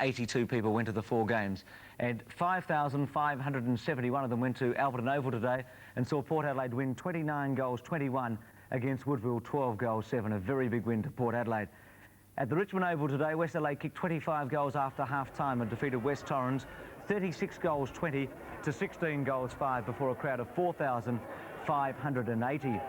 582 people went to the 4 games, and 5,571 of them went to Adelaide Oval today and saw Port Adelaide win 29 goals 21 against Woodville 12 goals 7. A very big win to Port Adelaide. At the Richmond Oval today, West Adelaide kicked 25 goals after half-time and defeated West Torrens 36 goals 20 to 16 goals 5 before a crowd of 4,580.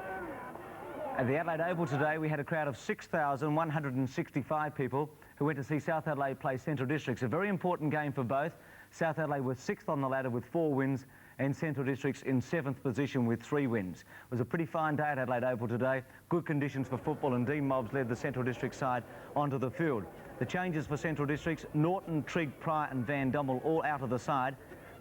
At the Adelaide Oval today, we had a crowd of 6,165 people who went to see South Adelaide play Central Districts. A very important game for both. South Adelaide was 6th on the ladder with 4 wins and Central Districts in 7th position with 3 wins. It was a pretty fine day at Adelaide Oval today. Good conditions for football, and Dean Mobbs led the Central District side onto the field. The changes for Central Districts: Norton, Trigg, Pryor and Van Dommel all out of the side.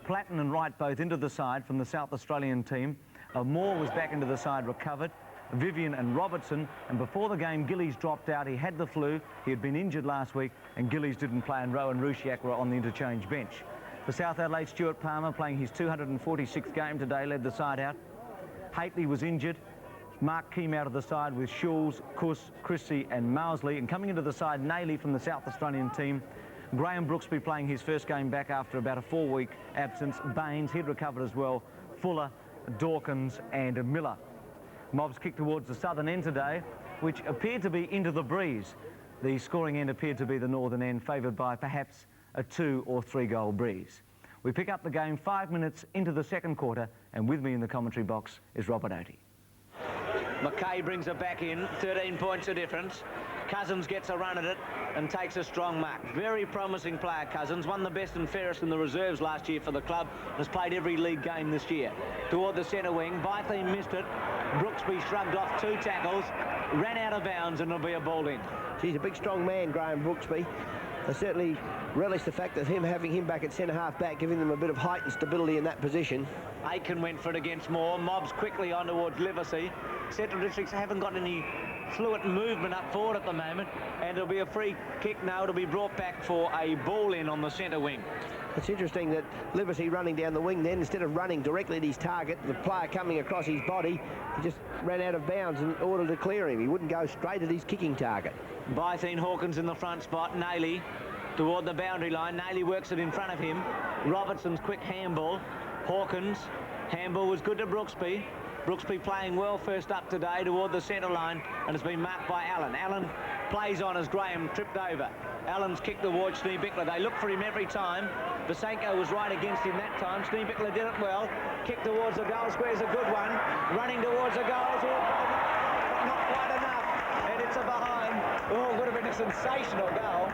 Platten and Wright both into the side from the South Australian team. Moore was back into the side, recovered. Vivian and Robertson, and before the game Gillies dropped out. He had the flu, he had been injured last week, and Gillies didn't play, and Rowan Rusciak were on the interchange bench. For South Adelaide, Stuart Palmer, playing his 246th game today, led the side out. Hately was injured. Mark Keem out of the side with Schulz, Kuss, Christie and Mousley, and coming into the side Nayley from the South Australian team. Graham Brooksby playing his first game back after about a 4-week absence. Baines, he'd recovered as well. Fuller, Dawkins and Miller. Mobbs kicked towards the southern end today, which appeared to be into the breeze. The scoring end appeared to be the northern end, favoured by perhaps a 2 or 3 goal breeze. We pick up the game 5 minutes into the second quarter, and with me in the commentary box is Robert Oatey. McKay brings it back in, 13 points of difference. Cousins gets a run at it and takes a strong mark. Very promising player, Cousins. Won the best and fairest in the reserves last year for the club. Has played every league game this year. Toward the centre wing, Bytheen missed it. Brooksby shrugged off 2 tackles, ran out of bounds, and it'll be a ball in. He's a big, strong man, Graham Brooksby. They certainly relish the fact that having him back at centre-half back, giving them a bit of height and stability in that position. Aiken went for it against Moore. Mobbs quickly on towards Livesey. Central Districts haven't got any fluid movement up forward at the moment, and it'll be a free kick now. It'll be brought back for a ball in on the centre wing. It's interesting that Livesey running down the wing then, instead of running directly at his target, the player coming across his body, he just ran out of bounds in order to clear him. He wouldn't go straight at his kicking target. Bytheen Hawkins in the front spot. Nayley toward the boundary line. Nayley works it in front of him. Robertson's quick handball. Hawkins. Handball was good to Brooksby. Brooksby playing well first up today toward the centre line, and it's been marked by Allen. Allen plays on as Graham tripped over. Allen's kicked towards Schneebickler. They look for him every time. Vasenko was right against him that time. Schneebickler did it well. Kick towards the goal square's a good one. Running towards the goal. Not quite enough. And it's a behind. Oh, would have been a sensational goal.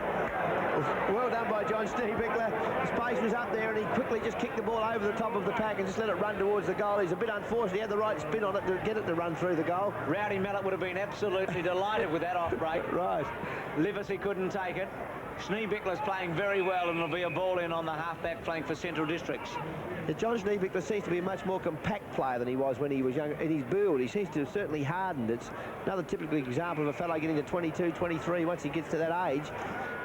Well done by John Schneebickler. The space was up there and he quickly just kicked the ball over the top of the pack and just let it run towards the goal. He's a bit unfortunate. He had the right spin on it to get it to run through the goal. Rowdy Mallet would have been absolutely delighted with that off break. Right. Livesey couldn't take it. Schneebickler's playing very well, and it'll be a ball in on the half-back flank for Central Districts. John Schneebickler seems to be a much more compact player than he was when he was young. In his build, he seems to have certainly hardened. It's another typical example of a fellow getting to 22, 23. Once he gets to that age,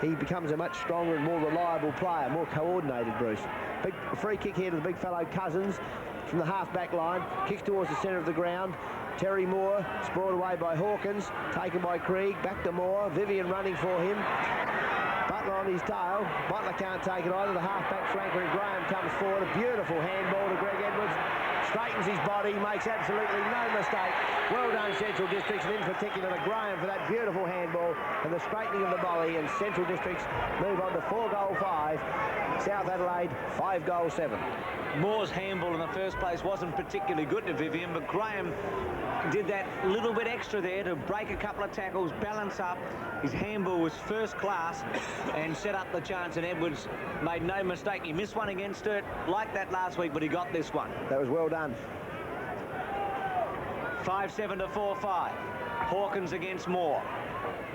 he becomes a much stronger and more reliable player, more coordinated, Bruce. Big free kick here to the big fellow Cousins from the half-back line. Kicks towards the centre of the ground. Terry Moore, spoiled away by Hawkins, taken by Krieg, back to Moore. Vivian running for him. Butler on his tail. Butler can't take it either. The half-back flanker and Graham comes forward. A beautiful handball to Greg Edwards. Straightens his body, makes absolutely no mistake. Well done, Central Districts, and in particular to Graham for that beautiful handball and the straightening of the volley. And Central Districts move on to 4 goal 5. South Adelaide 5 goal 7. Moore's handball in the first place wasn't particularly good to Vivian, but Graham did that little bit extra there to break a couple of tackles, balance up. His handball was first class and set up the chance, and Edwards made no mistake. He missed one against Sturt like that last week, but he got this one. That was well done. 5-7 to 4-5. Hawkins against Moore.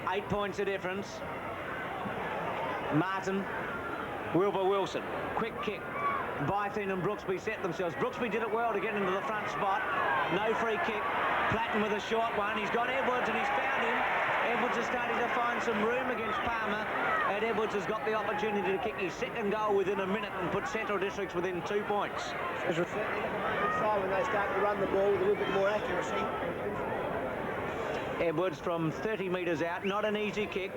8 points of difference. Martin, Wilbur Wilson. Quick kick. Bytheen and Brooksby set themselves. Brooksby did it well to get into the front spot. No free kick. Platten with a short one. He's got Edwards and he's found him. Edwards is starting to find some room against Palmer, and Edwards has got the opportunity to kick his second goal within a minute and put Central Districts within 2 points. It's certainly a good sign when they start to run the ball with a little bit more accuracy. Edwards from 30 metres out, not an easy kick.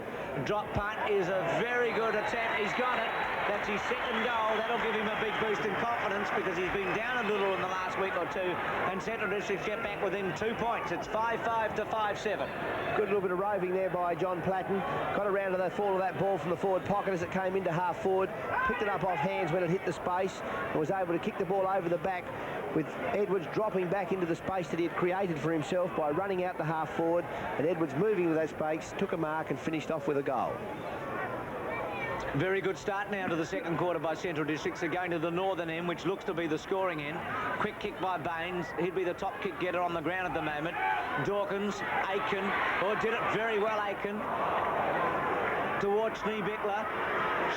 Drop punt is a very good attempt. He's got it. gets his second goal, that'll give him a big boost in confidence because he's been down a little in the last week or two, and Central Districts get back within 2 points. It's 5-5 to 5-7. Good little bit of roving there by John Platten. Got around to the fall of that ball from the forward pocket as it came into half forward. Picked it up off hands when it hit the space and was able to kick the ball over the back, with Edwards dropping back into the space that he had created for himself by running out the half forward, and Edwards moving to that space, took a mark and finished off with a goal. Very good start now to the second quarter by Central Districts. They're going to the northern end, which looks to be the scoring end. Quick kick by Baines. He'd be the top kick getter on the ground at the moment. Dawkins, Aiken, did it very well, Aiken, towards Schneebeckler.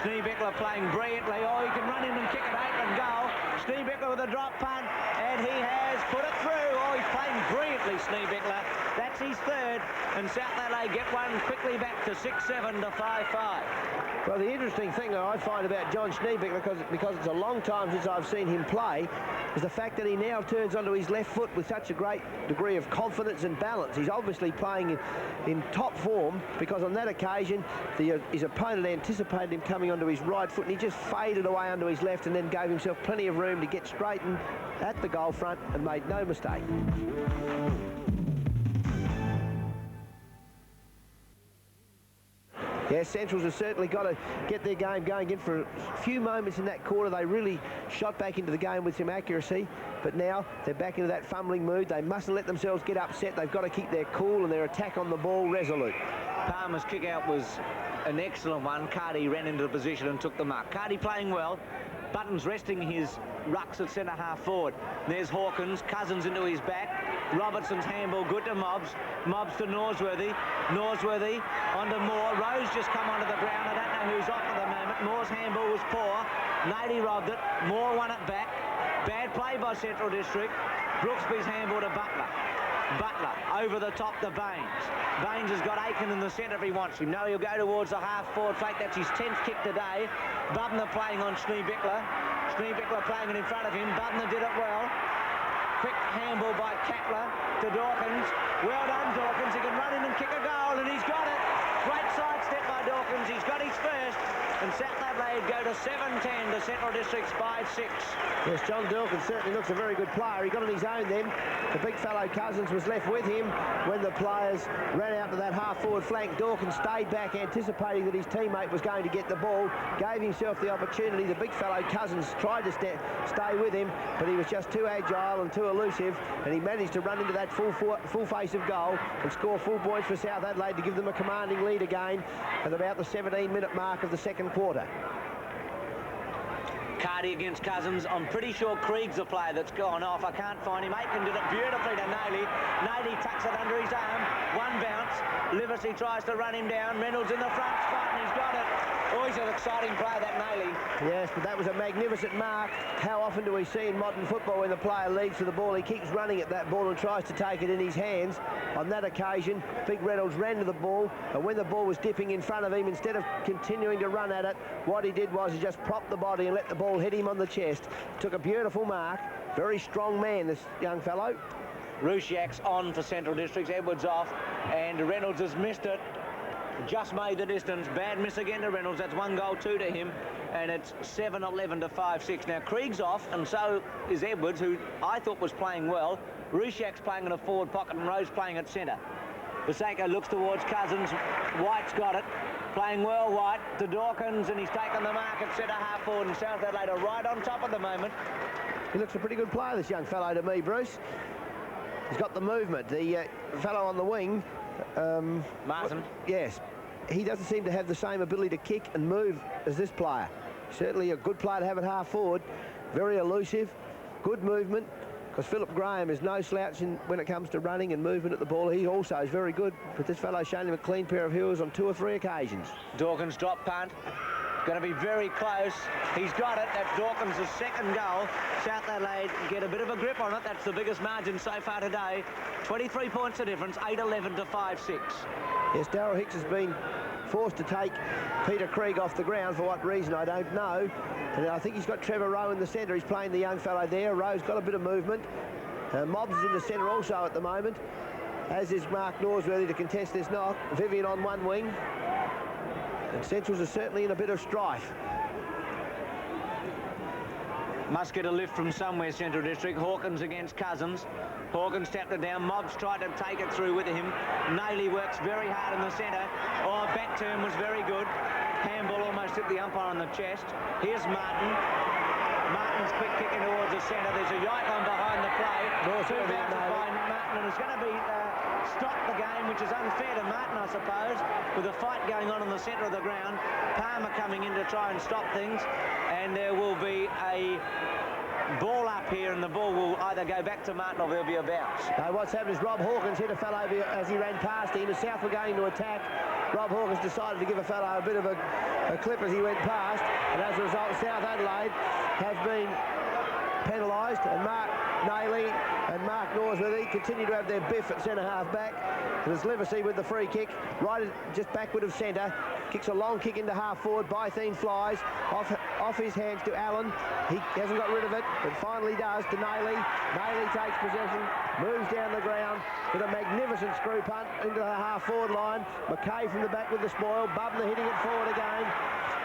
Schneebeckler playing brilliantly. He can run in and kick it out and goal. Schneebeckler with a drop punt, and he has put it through. He's playing brilliantly, Schneebeckler. That's his third, and South Adelaide get one quickly back to 6-7 to 5-5. Well, the interesting thing that I find about John Schneebeckler, because it's a long time since I've seen him play, is the fact that he now turns onto his left foot with such a great degree of confidence and balance. He's obviously playing in top form, because on that occasion his opponent anticipated him coming onto his right foot, and he just faded away onto his left and then gave himself plenty of room to get straightened at the goal front and made no mistake. Yes, Centrals have certainly got to get their game going again. For a few moments in that quarter, they really shot back into the game with some accuracy, but now they're back into that fumbling mood. They mustn't let themselves get upset. They've got to keep their cool and their attack on the ball resolute. Palmer's kick out was an excellent one. Cardi ran into the position and took the mark. Cardi playing well. Button's resting his rucks at centre half forward. There's Hawkins, Cousins into his back. Robertson's handball good to Mobbs. Mobbs to Norsworthy. Norsworthy onto Moore. Rose just come onto the ground. I don't know who's off at the moment. Moore's handball was poor. Nady robbed it. Moore won it back. Bad play by Central District. Brooksby's handball to Butler. Butler over the top to Baines. Baines has got Aiken in the centre if he wants him. No, he'll go towards the half-forward flank. That's his 10th kick today. Bubner playing on Schneebeckler. Schneebeckler playing it in front of him. Bubner did it well. Quick handball by Cattler to Dawkins. Well done, Dawkins. He can run in and kick a goal, and he's got it. Great sidestep by Dawkins. He's got his first. And South Adelaide go to 7-10 to Central Districts 5-6. Yes, John Dawkins certainly looks a very good player. He got on his own then. The big fellow Cousins was left with him when the players ran out to that half-forward flank. Dawkins stayed back, anticipating that his teammate was going to get the ball, gave himself the opportunity. The big fellow Cousins tried to stay with him, but he was just too agile and too elusive, and he managed to run into that full face of goal and score full points for South Adelaide to give them a commanding lead again at about the 17-minute mark of the second quarter. Cardi against Cousins. I'm pretty sure Krieg's the player that's gone off. I can't find him. Aiken did it beautifully to Naley. Naley tucks it under his arm. One bounce. Livesey tries to run him down. Reynolds in the front spot, and he's got it. He's an exciting player, that Naley. Yes, but that was a magnificent mark. How often do we see in modern football when the player leads to the ball, he keeps running at that ball and tries to take it in his hands? On that occasion, Big Reynolds ran to the ball, and when the ball was dipping in front of him, instead of continuing to run at it, what he did was he just propped the body and let the ball hit him on the chest. Took a beautiful mark. Very strong man, this young fellow. Rusciak's on for Central Districts. Edwards off, and Reynolds has missed it. Just made the distance. Bad miss again to Reynolds. That's 1 goal, 2 to him, and it's 7-11 to 5-6. Now Krieg's off, and so is Edwards, who I thought was playing well. Rusciak's playing in a forward pocket, and Rose playing at centre. Vaseko looks towards Cousins. White's got it. Playing well, White to Dawkins, and he's taken the mark at centre half forward, and South Adelaide are right on top at the moment. He looks a pretty good player, this young fellow, to me, Bruce. He's got the movement. The fellow on the wing, Martin. Yes, he doesn't seem to have the same ability to kick and move as this player. Certainly a good player to have at half forward. Very elusive, good movement, because Philip Graham is no slouch when it comes to running and movement at the ball. He also is very good, but this fellow's shown him a clean pair of heels on 2 or 3 occasions. Dawkins drop punt. Going to be very close. He's got it. That's Dawkins' second goal. South Adelaide get a bit of a grip on it. That's the biggest margin so far today. 23 points the difference, 8-11 to 5-6. Yes, Darryl Hicks has been forced to take Peter Krieg off the ground. For what reason, I don't know. And I think he's got Trevor Rowe in the centre. He's playing the young fellow there. Rowe's got a bit of movement. Mobbs is in the centre also at the moment, as is Mark Norsworthy to contest this knock. Vivian on one wing. And Centrals are certainly in a bit of strife. Must get a lift from somewhere, Central District. Hawkins against Cousins. Hawkins tapped it down. Mobbs tried to take it through with him. Naily works very hard in the centre. Oh, back turn was very good. Handball almost hit the umpire on the chest. Here's Martin. Martin's quick kicking towards the centre. There's a yike on behind the play. Two bounces by Martin, and it's going to be stop the game, which is unfair to Martin, I suppose, with a fight going on in the centre of the ground. Palmer coming in to try and stop things, and there will be a ball up here, and the ball will either go back to Martin or there'll be a bounce. What's happened is Rob Hawkins hit a fellow as he ran past him. The South were going to attack. Rob Hawkins decided to give a fellow a bit of a clip as he went past, and as a result, South Adelaide have been penalised, and Mark Naily and Mark Norsworthy continue to have their biff at centre-half back. There's Livesey with the free kick, right just backward of centre. Kicks a long kick into half-forward. Bythene flies off his hands to Allen. He hasn't got rid of it, but finally does to Naily. Naily takes possession, moves down the ground with a magnificent screw punt into the half-forward line. McKay from the back with the spoil. Bubner hitting it forward again.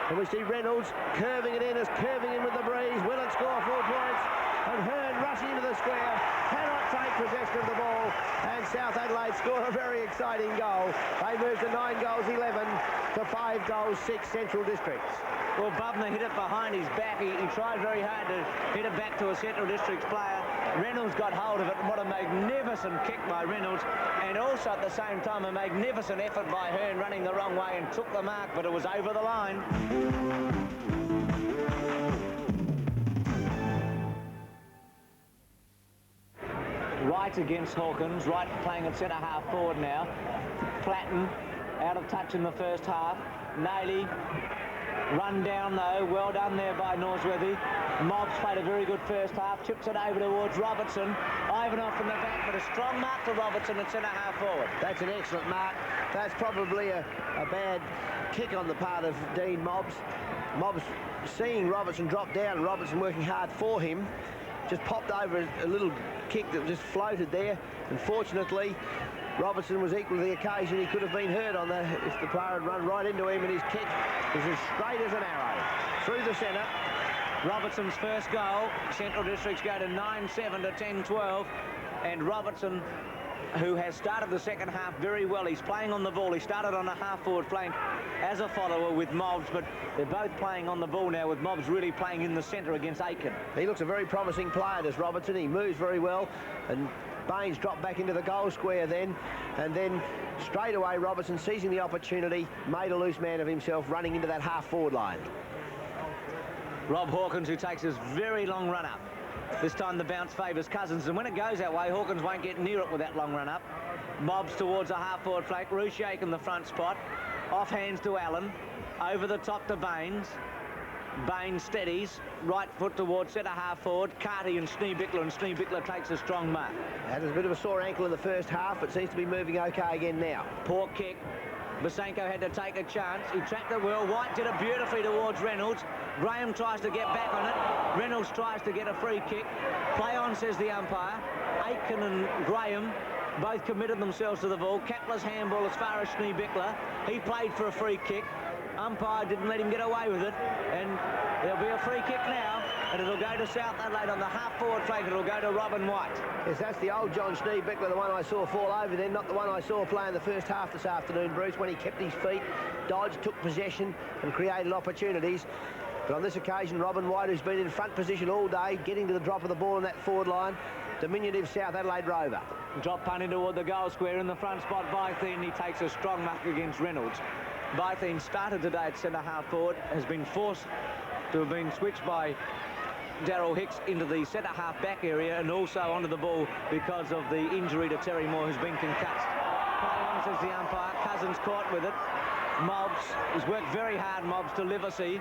And we see Reynolds curving it in, curving in with the breeze. Will it score 4 points? And Hearn rushing into the square, cannot take possession of the ball, and South Adelaide score a very exciting goal. They move to 9 goals 11 to 5 goals 6 Central Districts. Well, Bubner hit it behind his back. He tried very hard to hit it back to a Central Districts player. Reynolds got hold of it, and what a magnificent kick by Reynolds, and also at the same time a magnificent effort by Hearn running the wrong way and took the mark, but it was over the line. Wright against Hawkins. Wright playing at centre half forward now. Platten out of touch in the first half. Naily run down though. Well done there by Norsworthy. Mobbs played a very good first half. Chips it over towards Robertson. Ivanov from the back, but a strong mark for Robertson at centre half forward. That's an excellent mark. That's probably a bad kick on the part of Dean Mobbs. Mobbs seeing Robertson drop down, Robertson working hard for him. Just popped over a little kick that just floated there. Unfortunately, Robertson was equal to the occasion. He could have been hurt on that if the player had run right into him, and his kick was as straight as an arrow through the centre. Robertson's first goal. Central Districts go to 9-7 to 10-12, and Robertson, who has started the second half very well. He's playing on the ball. He started on a half-forward flank as a follower with Mobbs, but they're both playing on the ball now, with Mobbs really playing in the centre against Aiken. He looks a very promising player, does Robertson. He moves very well, and Baines dropped back into the goal square then, and then straight away Robertson, seizing the opportunity, made a loose man of himself, running into that half-forward line. Rob Hawkins, who takes his very long run-up. This time the bounce favours Cousins, and when it goes that way, Hawkins won't get near it with that long run-up. Mobbs towards a half-forward flank. Rusciak in the front spot. Off hands to Allen. Over the top to Baines. Baines steadies. Right foot towards centre half-forward. Carty and Schneebickler takes a strong mark. Had a bit of a sore ankle in the first half, but seems to be moving OK again now. Poor kick. Basenko had to take a chance. He trapped it well. White did it beautifully towards Reynolds. Graham tries to get back on it. Reynolds tries to get a free kick. Play on, says the umpire. Aiken and Graham both committed themselves to the ball. Kapler's handball as far as Schneebickler. He played for a free kick. Umpire didn't let him get away with it. And there'll be a free kick now. And it'll go to South Adelaide on the half-forward flank. It'll go to Robin White. Yes, that's the old John Schneebickler, the one I saw fall over then, not the one I saw play in the first half this afternoon, Bruce, when he kept his feet, dodged, took possession and created opportunities. But on this occasion, Robin White, who's been in front position all day, getting to the drop of the ball in that forward line, diminutive South Adelaide Rover. Drop punt in toward the goal square in the front spot. Bythene, he takes a strong mark against Reynolds. Bythene started today at centre half forward, has been forced to have been switched by Darryl Hicks into the centre half back area, and also onto the ball because of the injury to Terry Moore, who's been concussed. Play on, says the umpire. Cousins caught with it. Mobbs has worked very hard, Mobbs, to Livesey.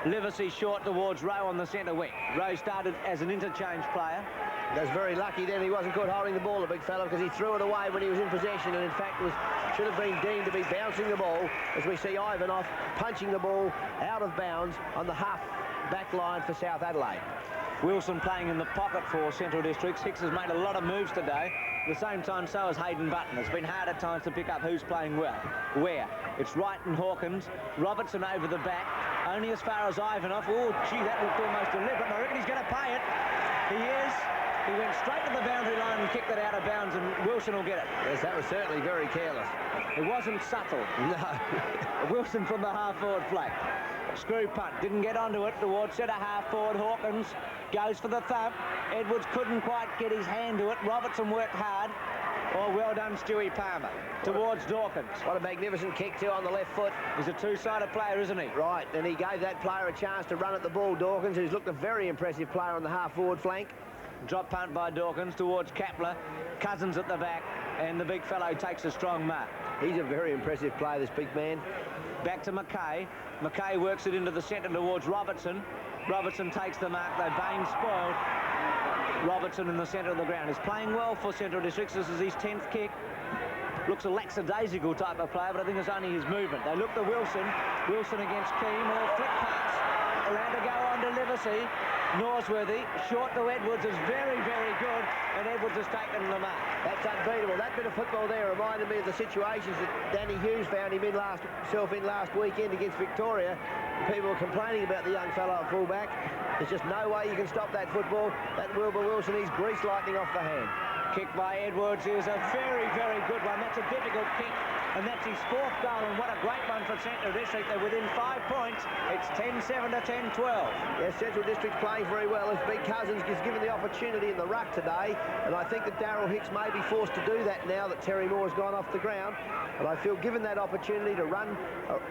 Livesey short towards Rowe on the centre wing. Rowe started as an interchange player. That's very lucky then he wasn't caught holding the ball, the big fella, because he threw it away when he was in possession, and in fact should have been deemed to be bouncing the ball, as we see Ivanov punching the ball out of bounds on the half back line for South Adelaide. Wilson playing in the pocket for Central Districts. Hicks has made a lot of moves today. At the same time, so has Hayden Button. It's been hard at times to pick up who's playing well. Where? It's Wright and Hawkins. Robertson over the back. Only as far as Ivanov. Oh, gee, that looked almost deliberate. I reckon he's going to pay it. He is. He went straight to the boundary line and kicked it out of bounds, and Wilson will get it. Yes, that was certainly very careless. It wasn't subtle. No. Wilson from the half-forward flank. Screw punt. Didn't get onto it towards centre half-forward. Hawkins goes for the thump. Edwards couldn't quite get his hand to it. Robertson worked hard. Oh, well done, Stewie Palmer. Towards Dawkins. What a magnificent kick, too, on the left foot. He's a two-sided player, isn't he? Right, and he gave that player a chance to run at the ball, Dawkins, who's looked a very impressive player on the half-forward flank. Drop punt by Dawkins towards Kapler. Cousins at the back, and the big fellow takes a strong mark. He's a very impressive player, this big man. Back to McKay. McKay works it into the centre towards Robertson. Robertson takes the mark, though Baines spoiled. Robertson in the centre of the ground is playing well for Central Districts. This is his 10th kick. Looks a lackadaisical type of player, but I think it's only his movement. They look to Wilson. Wilson against Keane. Or flick pass. Allowed to go on to Livesey. Norsworthy. Short to Edwards is very, very good. And Edwards has taken the mark. That's unbeatable. That bit of football there reminded me of the situations that Danny Hughes found him in last weekend against Victoria. People were complaining about the young fellow at fullback. There's just no way you can stop that football. That Wilbur Wilson, he's grease lightning off the hand. Kick by Edwards is a very, very good one. That's a difficult kick, and that's his 4th goal, and what a great one for Central District. They're within 5 points. It's 10-7 to 10-12. Yes, Central District's playing very well. As Big Cousins is given the opportunity in the ruck today, and I think that Darryl Hicks may be forced to do that now that Terry Moore's gone off the ground. But I feel given that opportunity to run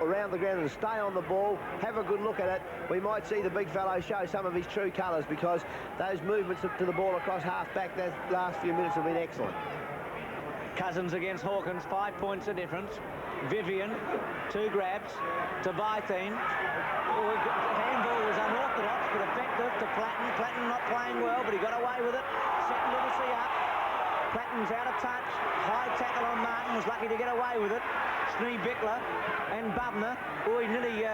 around the ground and stay on the ball, have a good look at it, we might see the big fellow show some of his true colours, because those movements to the ball across half-back those last few minutes have been excellent. Cousins against Hawkins, 5 points of difference. Vivian, 2 grabs to Bytheen. Handball was unorthodox but effective to Platten. Platten not playing well, but he got away with it. Set Livesey up. Platten's out of touch. High tackle on Martin, was lucky to get away with it. Snee Bickler and Bubner. Oh, he nearly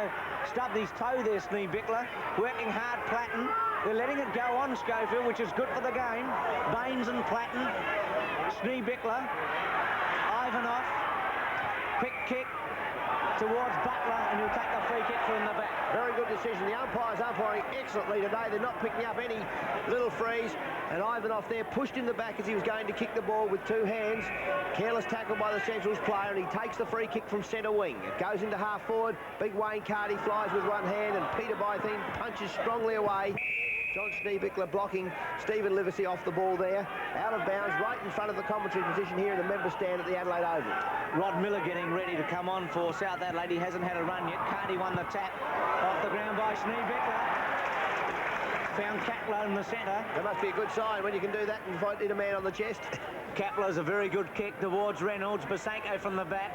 stubbed his toe there, Snee Bickler. Working hard, Platten. They're letting it go on, Schofield, which is good for the game. Baines and Platten. Snee Bickler. Ivanov. Quick kick towards Butler, and he'll take a free kick from the back. Very good decision. The umpire's umpiring excellently today. They're not picking up any little frees. And Ivanov there pushed in the back as he was going to kick the ball with 2 hands. Careless tackle by the Centrals player, and he takes the free kick from centre wing. It goes into half forward. Big Wayne Carty flies with 1 hand, and Peter Bytheen punches strongly away. John Schneebickler blocking Stephen Livesey off the ball there. Out of bounds, right in front of the commentary position here in the member stand at the Adelaide Oval. Rod Miller getting ready to come on for South Adelaide. He hasn't had a run yet. Carty won the tap off the ground by Schneebickler. Found Kapler in the centre. That must be a good sign when you can do that and fight in a man on the chest. Kapler's a very good kick towards Reynolds. Basenko from the back.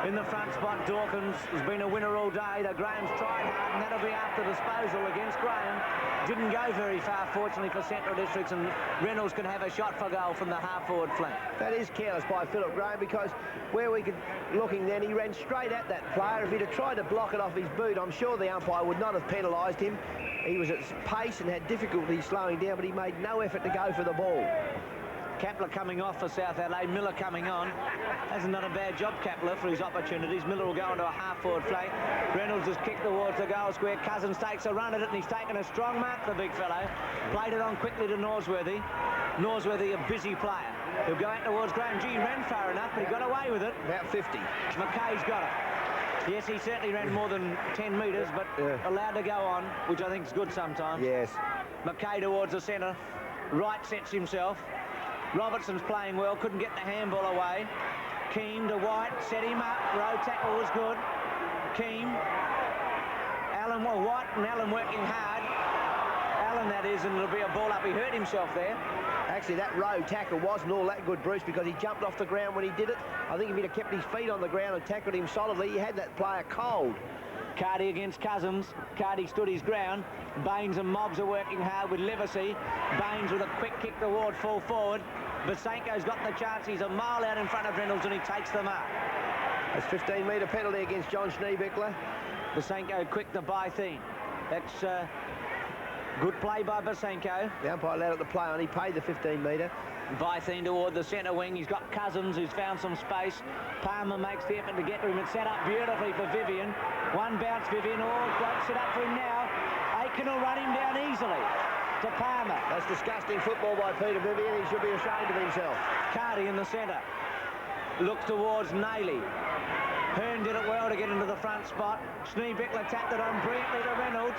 In the front spot, Dawkins has been a winner all day. The Graham's tried hard, and that'll be after disposal against Graham. Didn't go very far, fortunately, for Central Districts, and Reynolds can have a shot for goal from the half-forward flank. That is careless by Philip Graham, because where we could looking then, he ran straight at that player. If he'd have tried to block it off his boot, I'm sure the umpire would not have penalised him. He was at pace and had difficulty slowing down, but he made no effort to go for the ball. Kapler coming off for South Adelaide. Miller coming on. Hasn't done a bad job, Kapler, for his opportunities. Miller will go into a half-forward flank. Reynolds has kicked towards the goal square. Cousins takes a run at it, and he's taken a strong mark, the big fellow. Played it on quickly to Norsworthy. Norsworthy, a busy player. He'll go out towards Graham. Gee, he ran far enough, but he got away with it. About 50. McKay's got it. Yes, he certainly ran more than 10 metres, but allowed to go on, which I think is good sometimes. Yes. McKay towards the centre. Wright sets himself. Robertson's playing well, couldn't get the handball away. Keane to White, set him up. Row tackle was good. Keane. Allen, well, White and Allen working hard. Allen, that is, and it'll be a ball up. He hurt himself there. Actually, that row tackle wasn't all that good, Bruce, because he jumped off the ground when he did it. I think if he'd have kept his feet on the ground and tackled him solidly, he had that player cold. Carty against Cousins. Carty stood his ground. Baines and Mobbs are working hard with Livesey. Baines with a quick kick toward full forward. Basenko's got the chance. He's a mile out in front of Reynolds, and he takes them up. That's 15-metre penalty against John Schneebickler. Basenko quick to Bytheen. That's Good play by Basenko. The umpire allowed it to play on. He paid the 15-metre. Bytheen toward the centre wing. He's got Cousins, who's found some space. Palmer makes the effort to get to him. It's set up beautifully for Vivian. One bounce, Vivian. Oh, great set up for him now. Aiken will run him down easily to Palmer. That's disgusting football by Peter Vivian. He should be ashamed of himself. Cardi in the centre. Looks towards Nayley. Hearn did it well to get into the front spot. Schneebickler tapped it on brilliantly to Reynolds.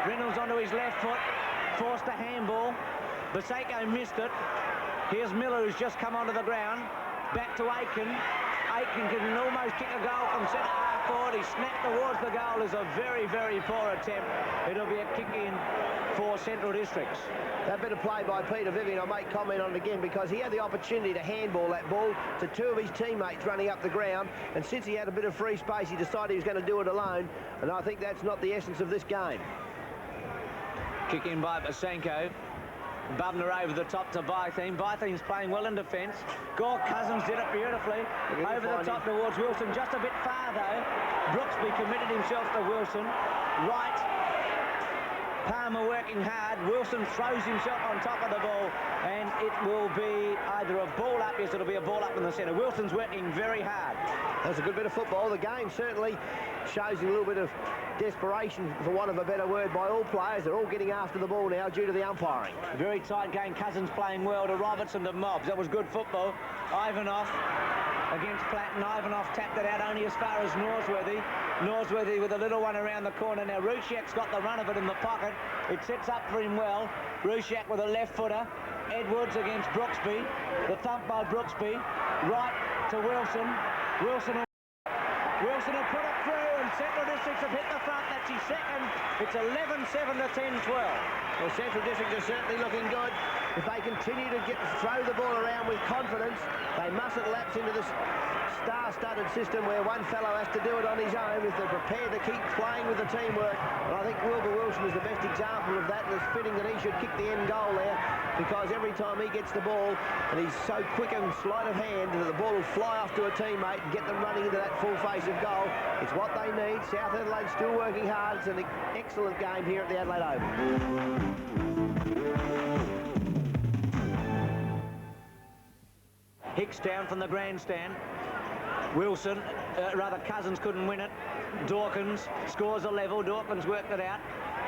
Reynolds onto his left foot. Forced a handball. Basenko missed it. Here's Miller, who's just come onto the ground. Back to Aiken. Aiken can almost kick a goal from centre half forward. He snapped towards the goal. Is a very, very poor attempt. It'll be a kick in for Central Districts. That bit of play by Peter Vivian, I'll make comment on it again, because he had the opportunity to handball that ball to two of his teammates running up the ground, and since he had a bit of free space, he decided he was going to do it alone, and I think that's not the essence of this game. Kick in by Basenko. Bubner over the top to Bytheen. Bytheen's playing well in defence. Gore Cousins did it beautifully. Over the top towards Wilson. Just a bit far though. Brooksby committed himself to Wilson. Right. Palmer working hard. Wilson throws himself on top of the ball, and it will be either a ball up. Yes, it'll be a ball up in the centre. Wilson's working very hard. That's a good bit of football. The game certainly shows a little bit of desperation, for want of a better word, by all players. They're all getting after the ball now due to the umpiring. Very tight game. Cousins playing well to Robertson to Mobbs. That was good football. Ivanov against Platten. Ivanov tapped it out only as far as Norsworthy. Norsworthy with a little one around the corner. Now Rusciak's got the run of it in the pocket. It sets up for him well. Rusciak with a left footer. Edwards against Brooksby. The thump by Brooksby. Right to Wilson. Wilson will put it through, and Central Districts have hit the front. That's his second. It's 11-7 to 10-12. Well, Central Districts are certainly looking good. If they continue to throw the ball around with confidence, they mustn't lapse into this star-studded system where one fellow has to do it on his own if they're prepared to keep playing with the teamwork. And I think Wilbur Wilson is the best example of that, and it's fitting that he should kick the end goal there, because every time he gets the ball, and he's so quick and sleight of hand, that the ball will fly off to a teammate and get them running into that full face of goal. It's what they need. South Adelaide still working hard. It's an excellent game here at the Adelaide Oval. Hicks down from the grandstand. Wilson, Cousins couldn't win it. Dawkins scores a level. Dawkins worked it out.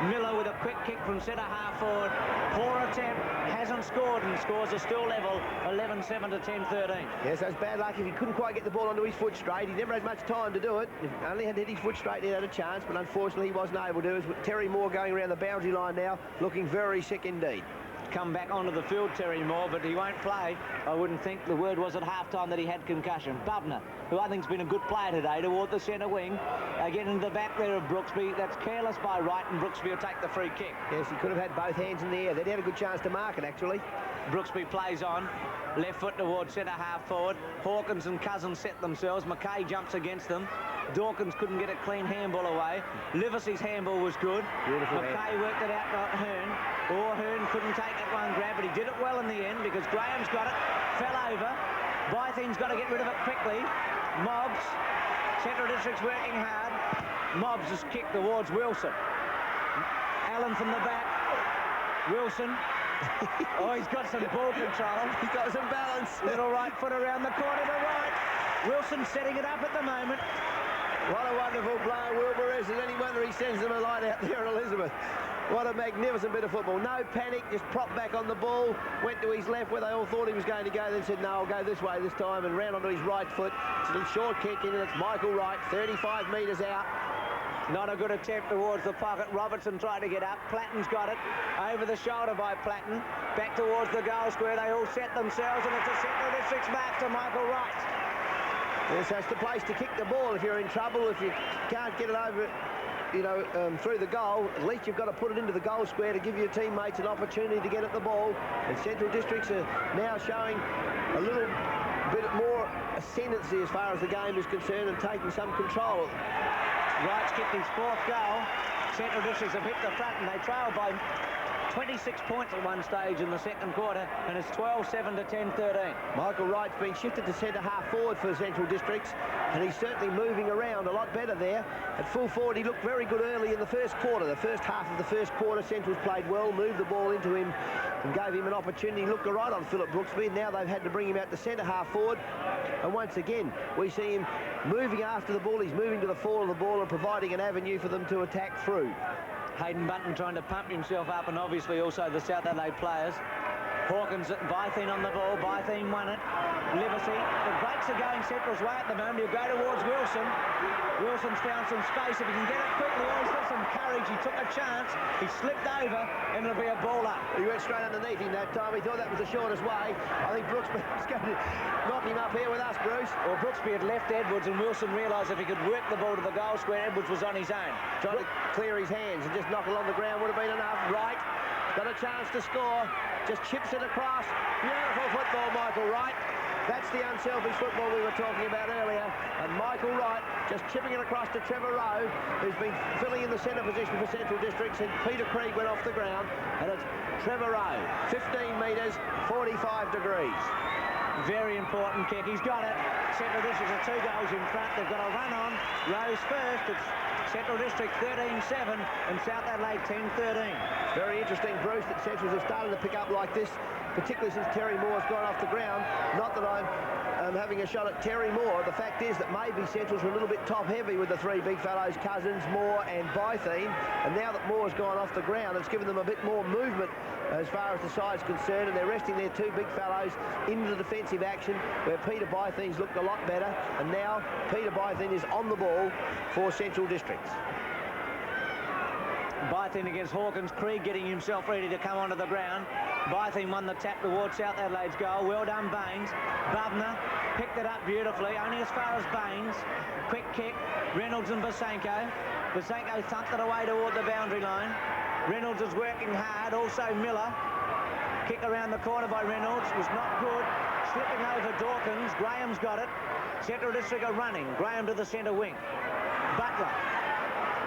Miller with a quick kick from centre half forward. Poor attempt, hasn't scored, and scores are still level. 11-7 to 10-13. Yes, that's bad luck. If he couldn't quite get the ball onto his foot straight, he never had much time to do it. If he only had to hit his foot straight, he had a chance, but unfortunately he wasn't able to. As Terry Moore going around the boundary line now, looking very sick indeed. Come back onto the field, Terry Moore, but he won't play. I wouldn't think. The word was at half-time that he had concussion. Bubner, who I think's been a good player today, toward the centre wing. Again into the back there of Brooksby. That's careless by Wright, and Brooksby will take the free kick. Yes, he could have had both hands in the air. They'd had a good chance to mark it, actually. Brooksby plays on. Left foot towards centre half forward. Hawkins and Cousins set themselves. McKay jumps against them. Dawkins couldn't get a clean handball away. Livesey's handball was good. Beautiful McKay worked it out to Hearn. Or Hearn couldn't take that one grab, but he did it well in the end because Graham's got it. Fell over. Bytheen's got to get rid of it quickly. Mobbs. Central District's working hard. Mobbs has kicked towards Wilson. Allen from the back. Wilson. Oh, he's got some ball control. He's got some balance. Little right foot around the corner to right. Wilson setting it up at the moment. What a wonderful player Wilbur is, and any wonder he sends them a line out there at Elizabeth. What a magnificent bit of football. No panic, just propped back on the ball, went to his left where they all thought he was going to go, then said, no, I'll go this way this time, and round onto his right foot. It's a little short kick in, and it's Michael Wright, 35 metres out. Not a good attempt towards the pocket. Robertson tried to get up. Platten's got it. Over the shoulder by Platten. Back towards the goal square. They all set themselves, and it's a Central District's mark to Michael Wright. Yes, that's the place to kick the ball if you're in trouble. If you can't get it over, through the goal, at least you've got to put it into the goal square to give your teammates an opportunity to get at the ball. And Central Districts are now showing a little bit more ascendancy as far as the game is concerned and taking some control. Wright's kicked his fourth goal. Central Districts have hit the front, and they trail by 26 points at one stage in the second quarter, and it's 12-7 to 10-13. Michael Wright's been shifted to centre half forward for Central Districts, and he's certainly moving around a lot better there. At full forward, he looked very good early in the first quarter. The first half of the first quarter, Central's played well, moved the ball into him and gave him an opportunity. He looked all right on Philip Brooksby, and now they've had to bring him out to centre half forward. And once again, we see him moving after the ball. He's moving to the fall of the ball and providing an avenue for them to attack through. Hayden Button trying to pump himself up, and obviously also the South Adelaide players. Hawkins, Bytheen on the ball. Bytheen won it. Livesey. The breaks are going Central's way at the moment. He'll go towards Wilson. Wilson's found some space. If he can get it quickly, he's got some courage. He took a chance. He slipped over, and it'll be a ball up. He went straight underneath him that time. He thought that was the shortest way. I think Brooksby was going to knock him up here with us, Bruce. Well, Brooksby had left Edwards, and Wilson realised if he could work the ball to the goal square, Edwards was on his own. Trying to clear his hands and just knock it on the ground would have been enough. Wright got a chance to score. Just chips it across. Beautiful football, Michael Wright. That's the unselfish football we were talking about earlier. And Michael Wright just chipping it across to Trevor Rowe, who's been filling in the centre position for Central Districts, and Peter Krieg went off the ground. And it's Trevor Rowe, 15 metres, 45 degrees. Very important kick. He's got it. Central Districts are 2 goals in front. They've got a run on. Rowe's first. It's Central District 13-7 and South Adelaide 10-13. Very interesting, Bruce, that Centrals have started to pick up like this, particularly since Terry Moore's gone off the ground. Not that I'm having a shot at Terry Moore. The fact is that maybe Centrals were a little bit top-heavy with the three big fellows, Cousins, Moore and Bytheen. And now that Moore's gone off the ground, it's given them a bit more movement as far as the side's concerned, and they're resting their two big fellows into the defensive action, where Peter Bytheen's looked a lot better, and now Peter Bytheen is on the ball for Central Districts. Bytheen against Hawkins. Krieg getting himself ready to come onto the ground. Bytheen won the tap towards South Adelaide's goal. Well done, Baines. Bubner picked it up beautifully, only as far as Baines. Quick kick. Reynolds and Basenko. Basenko thumped it away toward the boundary line. Reynolds is working hard. Also Miller. Kick around the corner by Reynolds was not good. Slipping over Dawkins. Graham's got it. Central District are running. Graham to the centre wing. Butler.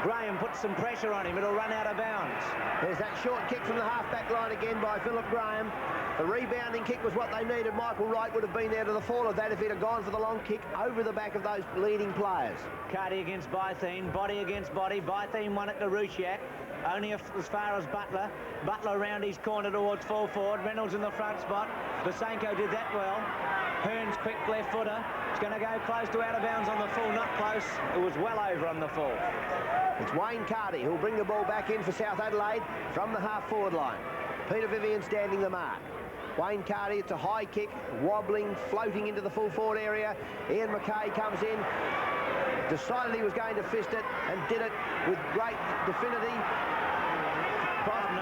Graham puts some pressure on him. It'll run out of bounds. There's that short kick from the half-back line again by Philip Graham. The rebounding kick was what they needed. Michael Wright would have been there to the fall of that if he'd have gone for the long kick over the back of those leading players. Carty against Bytheen. Body against body. Bytheen won it to Rusciak. Only as far as Butler. Butler around his corner towards full forward. Reynolds in the front spot. Basenko did that well. Hearns quick left footer. It's going to go close to out of bounds on the full. Not close. It was well over on the full. It's Wayne Carty who'll bring the ball back in for South Adelaide from the half-forward line. Peter Vivian standing the mark. Wayne Carty, it's a high kick, wobbling, floating into the full-forward area. Ian McKay comes in, decided he was going to fist it, and did it with great definity.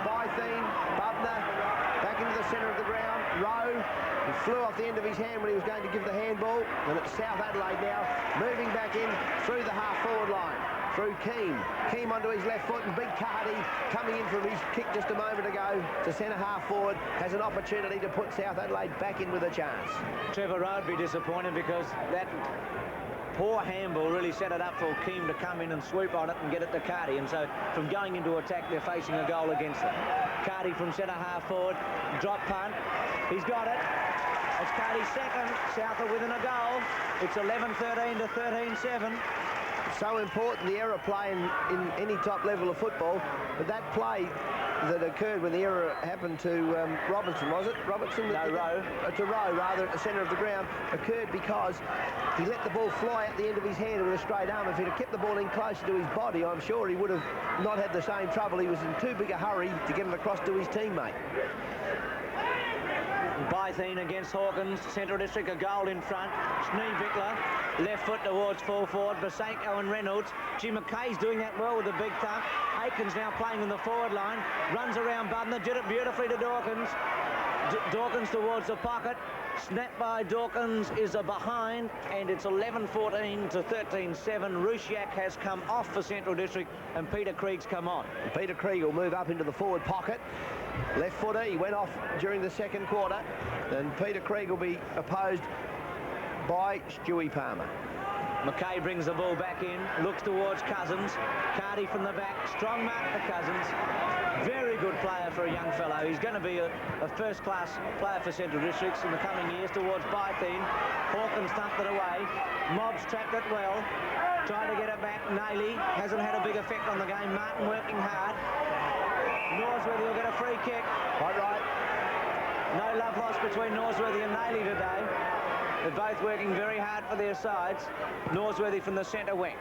Bytheen, Bubner, back into the centre of the ground. Rowe, he flew off the end of his hand when he was going to give the handball. And it's South Adelaide now, moving back in through the half-forward line. Through Keane. Keane onto his left foot, and Big Carty coming in from his kick just a moment ago to centre half forward has an opportunity to put South Adelaide back in with a chance. Trevor Rowe would be disappointed because that poor handball really set it up for Keane to come in and swoop on it and get it to Carty, and so from going into attack they're facing a goal against them. Carty from centre half forward, drop punt, he's got it. It's Carty's second. South are within a goal. It's 11-13 to 13-7. So important, the error play in any top level of football, but that play that occurred when the error happened to Robertson, was it? Robertson? No, Rowe. To Rowe, rather, at the centre of the ground, occurred because he let the ball fly at the end of his hand with a straight arm. If he'd have kept the ball in closer to his body, I'm sure he would have not had the same trouble. He was in too big a hurry to get it across to his teammate. Bytheen against Hawkins. Central District a goal in front. Schneevickler, left foot towards full forward. Basenko and Reynolds. Jim McKay's doing that well with a big thump. Aiken's now playing in the forward line. Runs around Butner. Did it beautifully to Dawkins. Dawkins towards the pocket. Snap by Dawkins is a behind, and it's 11-14 to 13-7. Rusciak has come off for Central District, and Peter Krieg's come on. And Peter Krieg will move up into the forward pocket. Left footer, he went off during the second quarter, and Peter Krieg will be opposed by Stewie Palmer. McKay brings the ball back in, looks towards Cousins. Carty from the back, strong mark for Cousins. Very good player for a young fellow. He's going to be a first-class player for Central Districts in the coming years towards Bytheen. Hawkins thumped it away. Mobbs trapped it well. Tried to get it back. Naily hasn't had a big effect on the game. Martin working hard. Norsworthy will get a free kick. Quite right. No love lost between Norsworthy and Naily today. They're both working very hard for their sides. Norsworthy from the centre wing.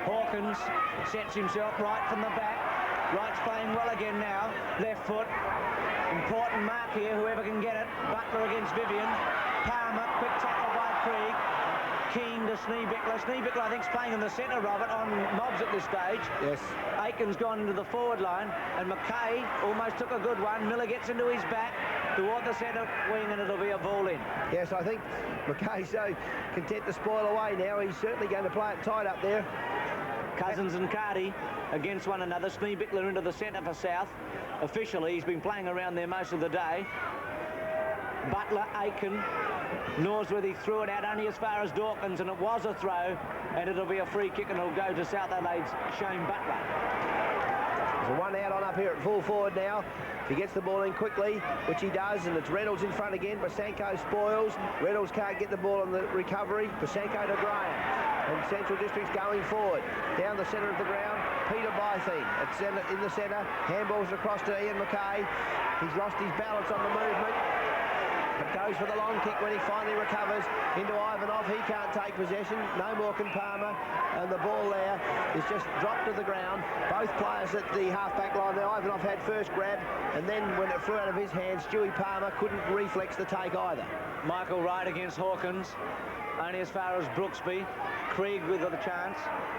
Hawkins sets himself right from the back. Wright's playing well again now. Left foot. Important mark here, whoever can get it. Butler against Vivian. Palmer, quick tackle by Krieg. Keen to Schneebickler. Schneebickler, I think, is playing in the centre, Robert, on Mobbs at this stage. Yes. Aiken's gone into the forward line, and McKay almost took a good one. Miller gets into his back toward the centre wing, and it'll be a ball in. Yes, I think McKay's so content to spoil away now. He's certainly going to play it tight up there. Cousins and Cardi against one another. Schneebickler into the centre for South. Officially, he's been playing around there most of the day. Butler, Aiken, Norsworthy threw it out only as far as Dawkins, and it was a throw, and it'll be a free kick, and it'll go to South Adelaide's Shane Butler. There's a one out on up here at full forward now. He gets the ball in quickly, which he does, and it's Reynolds in front again. Basanko spoils. Reynolds can't get the ball on the recovery. Basanko to Graham. And Central District's going forward. Down the centre of the ground, Peter Bytheen in the centre. Handballs across to Ian McKay. He's lost his balance on the movement, but goes for the long kick when he finally recovers into Ivanov. He can't take possession. No more can Palmer. And the ball there is just dropped to the ground. Both players at the half-back line there. Ivanov had first grab, and then when it flew out of his hands, Stewie Palmer couldn't reflex the take either. Michael Wright against Hawkins. Only as far as Brooksby. Krieg with the chance.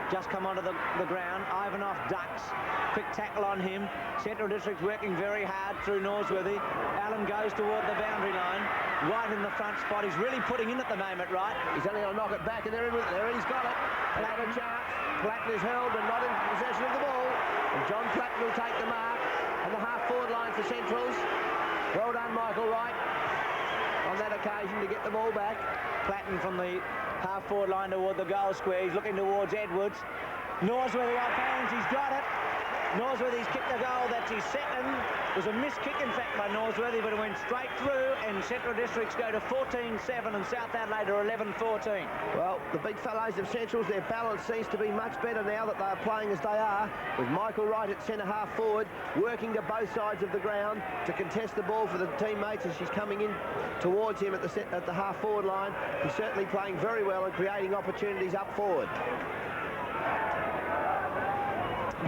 Just come onto the ground. Ivanov ducks. Quick tackle on him. Central District's working very hard through Norsworthy. Allen goes toward the boundary line. Right in the front spot. He's really putting in at the moment, right? He's only going to knock it back, and there he's got it. Platten a chance. Platten is held but not in possession of the ball. And John Platten will take the mark on the half-forward line for Centrals. Well done, Michael Wright, on that occasion to get the ball back. Platten from the half-forward line toward the goal square. He's looking towards Edwards. Norsworthy off hands. He's got it. Norsworthy's kicked a goal. That's his second. It was a missed kick, in fact, by Norsworthy, but it went straight through, and Central Districts go to 14-7, and South Adelaide are 11-14. Well, the big fellows of Centrals, their balance seems to be much better now that they're playing as they are, with Michael Wright at centre half forward, working to both sides of the ground to contest the ball for the teammates as she's coming in towards him at the half forward line. He's certainly playing very well and creating opportunities up forward.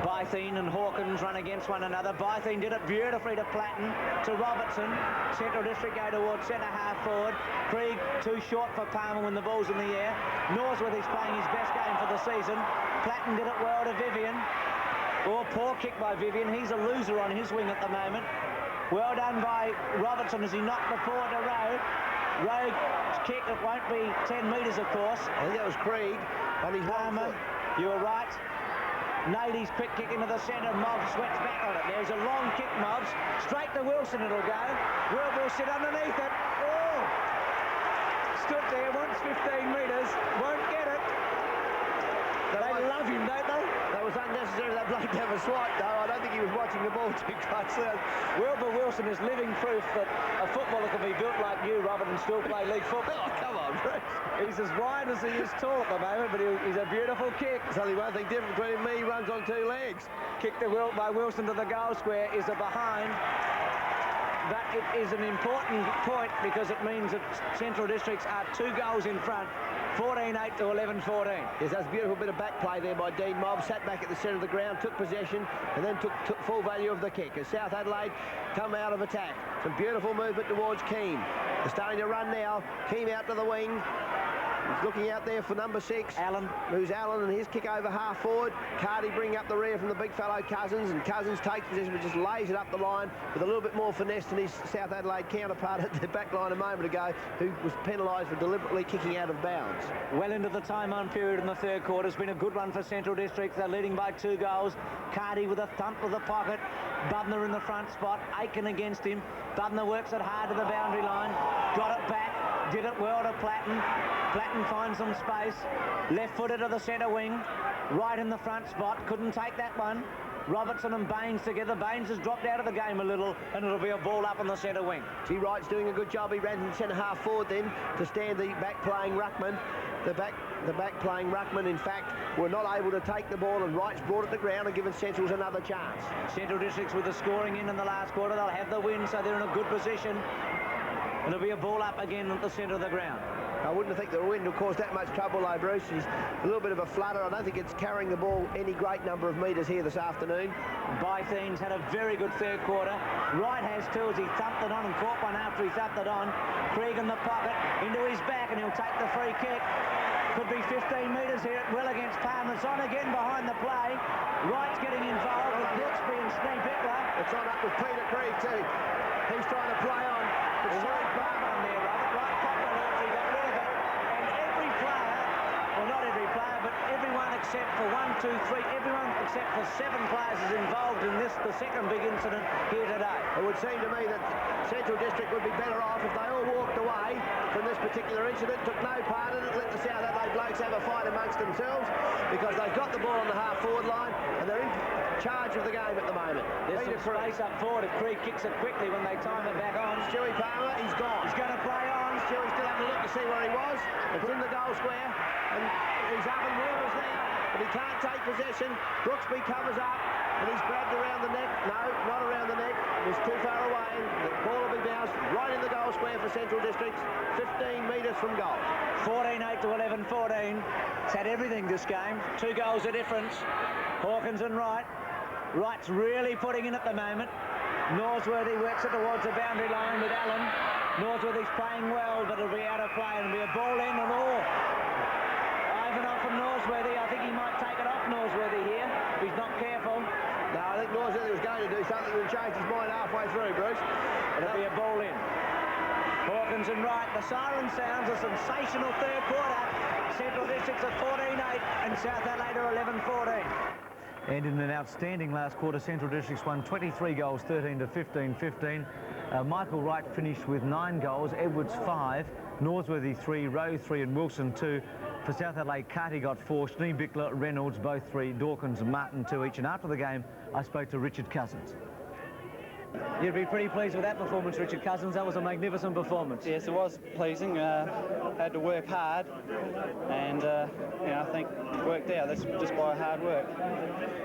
Bytheen and Hawkins run against one another. Bytheen did it beautifully to Platten, to Robertson. Central District go towards centre half forward. Krieg too short for Palmer when the ball's in the air. Norsworthy's playing his best game for the season. Platten did it well to Vivian. Oh, poor kick by Vivian. He's a loser on his wing at the moment. Well done by Robertson as he knocked the forward to Rowe. Rowe's kick, it won't be 10 metres, of course. I think that was Krieg on his Palmer, you were right. Nady's quick kick into the centre. Mobbs sweats back on it. There's a long kick, Mobbs. Straight to Wilson it'll go. Will sit underneath it. Oh! Stood there, wants 15 metres. Won't get it. They love him, don't they? That was unnecessary, that bloke to have a swipe, though. I don't think he was watching the ball too closely. Wilbur Wilson is living proof that a footballer can be built like you, Robert, and still play league football. Oh, come on, Bruce. He's as wide as he is tall at the moment, but he's a beautiful kick. There's only one thing different between him and me. He runs on two legs. Kick by Wilson to the goal square is a behind. But it is an important point because it means that Central Districts are 2 goals in front, 14-8 to 11-14. Yes, that's a beautiful bit of back play there by Dean Mobbs. Sat back at the centre of the ground, took possession, and then took full value of the kick. As South Adelaide come out of attack. Some beautiful movement towards Keane. They're starting to run now. Keane out to the wing. He's looking out there for number 6. Allen. Who's Allen, and his kick over half forward. Cardi bring up the rear from the big fellow Cousins, and Cousins takes possession but just lays it up the line with a little bit more finesse than his South Adelaide counterpart at the back line a moment ago, who was penalised for deliberately kicking out of bounds. Well into the time-on period in the third quarter. It's been a good run for Central Districts. They're leading by 2 goals. Cardi with a thump of the pocket. Bubner in the front spot. Aiken against him. Bubner works it hard to the boundary line. Got it back. Did it well to Platten. Platten finds some space. Left-footed to the centre wing. Right in the front spot. Couldn't take that one. Robertson and Baines together. Baines has dropped out of the game a little, and it'll be a ball up on the centre wing. G. Wright's doing a good job. He ran centre half forward then to stand the back playing ruckman. The back playing ruckman, in fact, were not able to take the ball, and Wright's brought it to ground and given Central's another chance. Central Districts with the scoring in the last quarter. They'll have the win, so they're in a good position. It'll be a ball up again at the centre of the ground. I wouldn't think the wind will cause that much trouble though, Bruce. He's a little bit of a flutter. I don't think it's carrying the ball any great number of metres here this afternoon. Bythene's had a very good third quarter. Wright has too, as he thumped it on and caught one after he thumped it on. Krieg in the pocket, into his back, and he'll take the free kick. Could be 15 metres here. Well against Palmer. It's on again behind the play. Wright's getting involved with Brooksby and Steve Bickler. It's on up with Peter Krieg too. He's trying to play on. There's no Palmer on there, Robert. Right, popped the horse, he got rid of it. And every player, well not every player, but everyone except for 1, 2, 3, everyone except for 7 players is involved in this, the second big incident here today. It would seem to me that Central District would be better off if they all walked away from this particular incident, took no part in it, let the South Adelaide blokes have a fight amongst themselves, because they've got the ball on the half-forward line and they're in charge of the game at the moment. There's some space up forward if Krieg kicks it quickly when they time it back on. Stewie Palmer, he's gone. He's going to play on. Stewie still having a look to see where he was. It's in the goal square, and he's up and Wheeler's there, but he can't take possession. Brooksby covers up, and he's grabbed around the neck. No, not around the neck. He's too far away. The ball will be bounced right in the goal square for Central Districts, 15 metres from goal. 14-8 to 11-14. It's had everything this game. 2 goals of difference. Hawkins and Wright. Wright's really putting in at the moment. Norsworthy works it towards the boundary line with Allen. Norsworthy's playing well, but it'll be out of play and it'll be a ball in and all. Ivanov from Norsworthy. I think he might take it off Norsworthy here if he's not careful. No, I think Norsworthy was going to do something and changed his mind halfway through, Bruce. It'll be a ball in. Hawkins and Wright. The siren sounds a sensational third quarter. Central Districts at 14-8 and South Adelaide are 11-14. And in an outstanding last quarter, Central Districts won 23 goals, 13 to 15-15. Michael Wright finished with 9 goals, Edwards 5, Norsworthy 3, Rowe 3 and Wilson 2. For South Adelaide, Carty got 4, Schneebickler, Reynolds both 3, Dawkins and Martin 2 each. And after the game, I spoke to Richard Cousins. You'd be pretty pleased with that performance, Richard Cousins. That was a magnificent performance. Yes, it was pleasing. Had to work hard, and I think it worked out. That's just by hard work.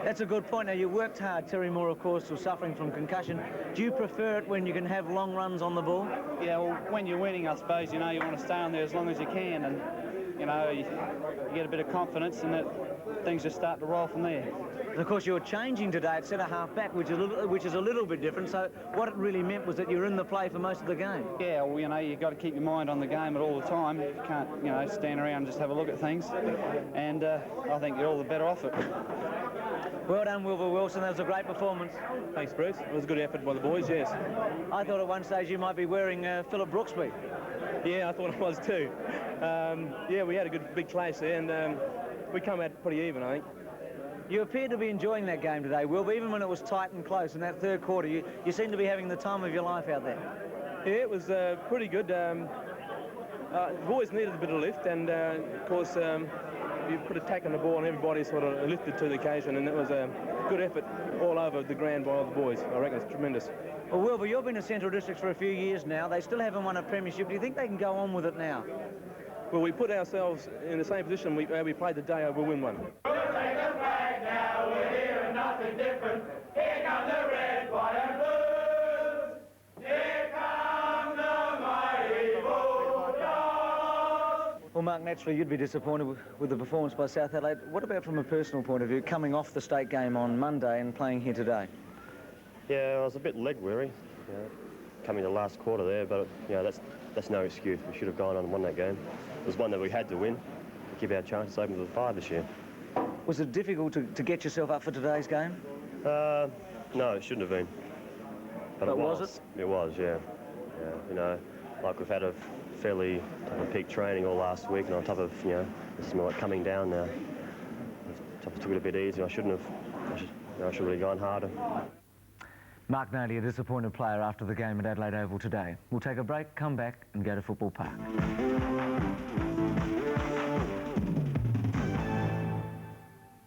That's a good point. Now, you worked hard. Terry Moore, of course, was suffering from concussion. Do you prefer it when you can have long runs on the ball? Yeah, well, when you're winning, I suppose, you want to stay on there as long as you can, and, you get a bit of confidence, and things just start to roll from there. And of course, you're changing today at centre half back, which is a little bit different. So what it really meant was that you're in the play for most of the game. Yeah, well, you've got to keep your mind on the game at all the time. You can't, stand around and just have a look at things. And I think you're all the better off it. Well done, Wilbur Wilson. That was a great performance. Thanks, Bruce. It was a good effort by the boys, yes. I thought at one stage you might be wearing Philip Brooksby. Yeah, I thought I was too. Yeah, we had a good big clash there, and we come out pretty even, I think. You appeared to be enjoying that game today, Wilbur, even when it was tight and close in that third quarter. You seem to be having the time of your life out there. Yeah, it was pretty good. The boys needed a bit of lift, and of course, you put attack on the ball and everybody sort of lifted to the occasion, and it was a good effort all over the ground by all the boys. I reckon it's tremendous. Well, Wilbur, you've been in Central Districts for a few years now. They still haven't won a premiership. Do you think they can go on with it now? Well, we put ourselves in the same position we played today, we'll win one. We'll take the flag now, we're here and nothing different. Here come the red, white and blues. Here come the mighty Bulldogs. Well, Mark, naturally you'd be disappointed with the performance by South Adelaide. What about from a personal point of view, coming off the state game on Monday and playing here today? Yeah, I was a bit leg weary, coming to the last quarter there, but that's no excuse. We should have gone on and won that game. It was one that we had to win to give our chances open to the 5 this year. Was it difficult to get yourself up for today's game? No, it shouldn't have been. But it was. Was it? It was, yeah. Like we've had a fairly peak training all last week, and on top of, this is more like coming down now. I took it a bit easy. I should have really gone harder. Mark Naley, a disappointed player after the game at Adelaide Oval today. We'll take a break, come back and go to Football Park.